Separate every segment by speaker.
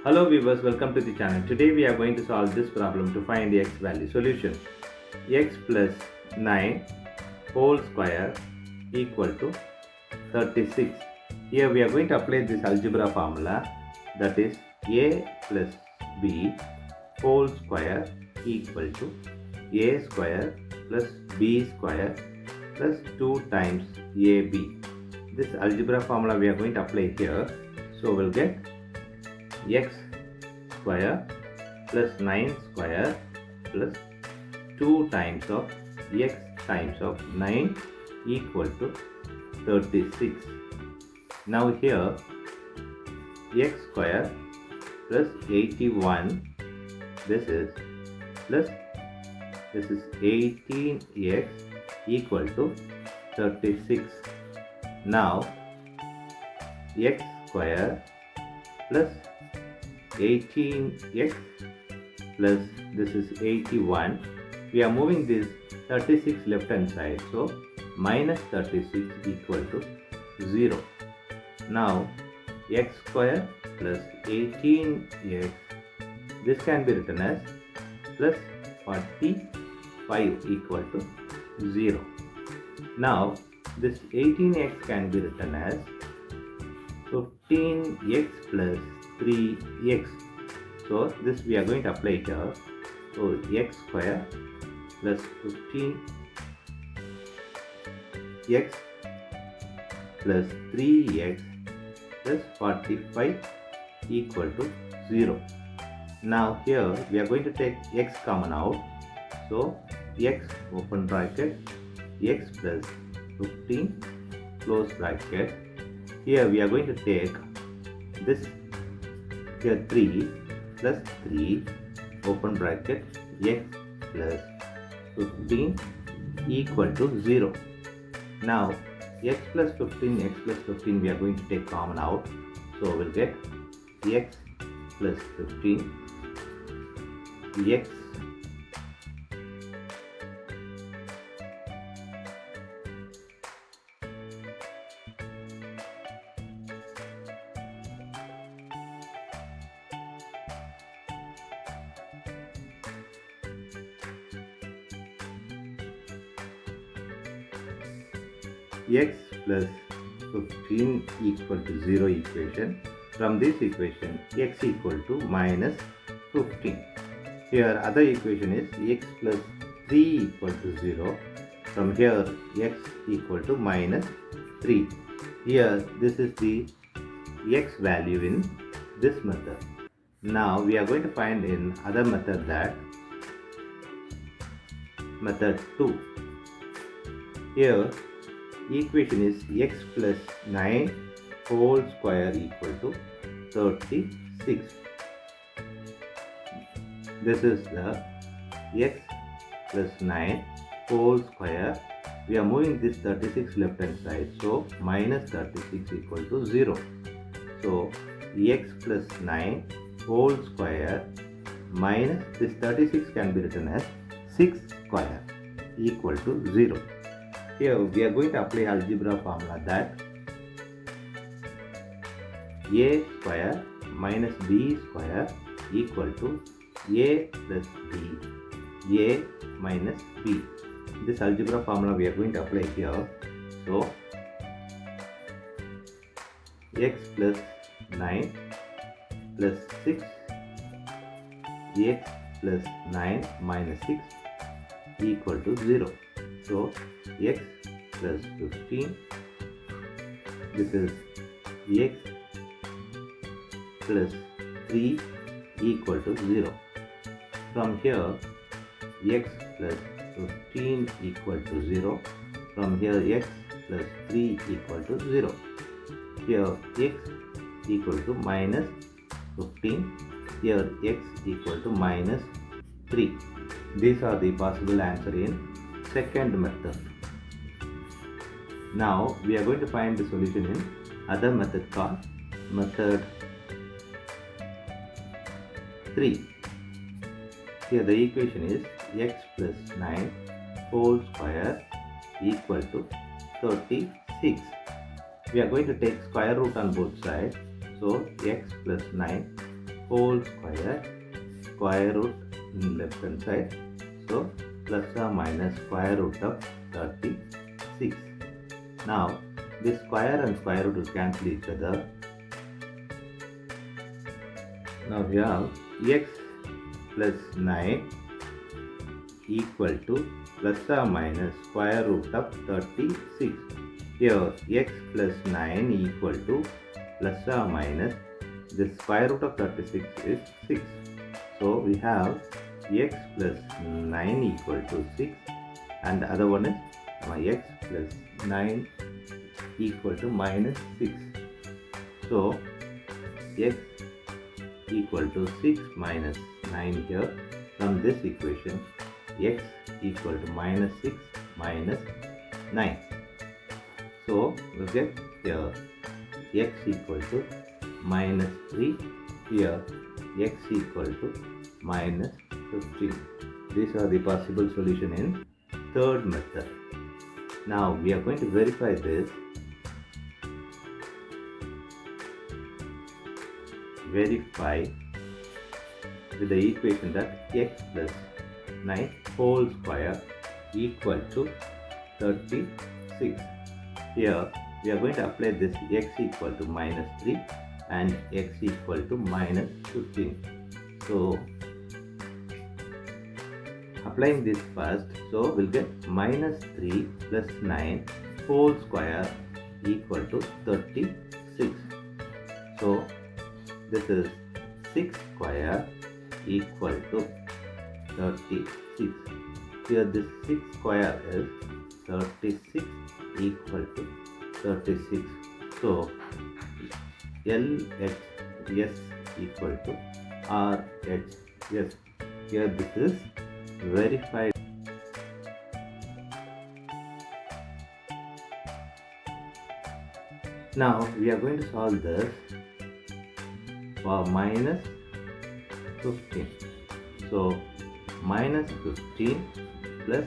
Speaker 1: Hello viewers, welcome to the channel. Today we are going to solve this problem to find the x value. Solution: x plus 9 whole square equal to 36. Here we are going to apply this algebra formula, that is a plus b whole square equal to a square plus b square plus 2 times ab. This algebra formula we are going to apply here. So we'll get x square plus 9 square plus 2 times of x times of 9 equal to 36. Now here x square plus 81, this is 18x equal to 36. Now x square plus 18x plus this is 81. We are moving this 36 left hand side, so minus 36 equal to 0. Now x square plus 18x, this can be written as plus 45 equal to 0. Now this 18x can be written as 15x plus 3x. So this we are going to apply here. So x square plus 15x plus 3x plus 45 equal to 0. Now here we are going to take x common out. So x open bracket x plus 15 close bracket. Here we are going to take this here 3 plus 3 open bracket x plus 15 equal to 0. Now x plus 15 we are going to take common out. So we'll get x plus 15 x x plus 15 equal to 0 equation. From this equation x equal to minus 15. Here other equation is x plus 3 equal to 0. From here x equal to minus 3. Here this is the x value in this method. Now we are going to find in other method, that method 2. Here equation is x plus 9 whole square equal to 36. This is the x plus 9 whole square. We are moving this 36 left hand side, so minus 36 equal to 0. So x plus 9 whole square minus this 36 can be written as 6 square equal to 0. Here we are going to apply algebra formula, that a square minus b square equal to a plus b, a minus b. This algebra formula we are going to apply here. So x plus 9 plus 6, x plus 9 minus 6 equal to 0. So x plus 15, this is x plus 3 equal to 0. From here x plus 15 equal to 0. From here x plus 3 equal to 0. Here x equal to minus 15. Here x equal to minus 3. These are the possible answer in second method. Now we are going to find the solution in other method called method 3. Here the equation is x plus 9 whole square equal to 36. We are going to take square root on both sides. So x plus 9 whole square root in left hand side. So plus or minus square root of 36. Now this square and square root will cancel each other. Now we have x plus 9 equal to plus or minus square root of 36. Here x plus 9 equal to plus or minus the square root of 36 is 6. So we have x plus 9 equal to 6 and the other one is x plus 9 equal to minus 6. So x equal to 6 minus 9 here. From this equation x equal to minus 6 minus 9. So we'll get here x equal to minus 3, here x equal to minus 15. These are the possible solution in third method. Now we are going to verify this. Verify with the equation that x plus 9 whole square equal to 36. Here we are going to apply this x equal to minus 3 and x equal to minus 15. So applying this first, so we'll get minus 3 plus 9 whole square equal to 36. So this is 6 square equal to 36. Here this 6 square is 36 equal to 36. So LHS equal to RHS. Here this is verified. Now we are going to solve this for minus 15. So minus 15 plus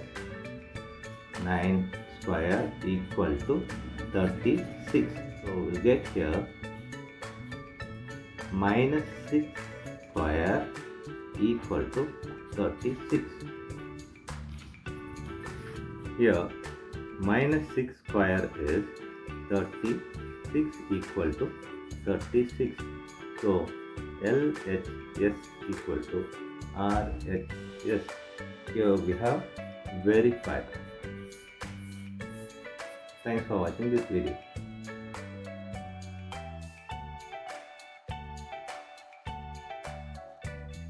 Speaker 1: 9 square equal to 36. So we'll get here minus 6 square equal to 36. Here minus 6 square is 36 equal to 36. So LHS equal to RHS. Here we have verified. Thanks for watching this video.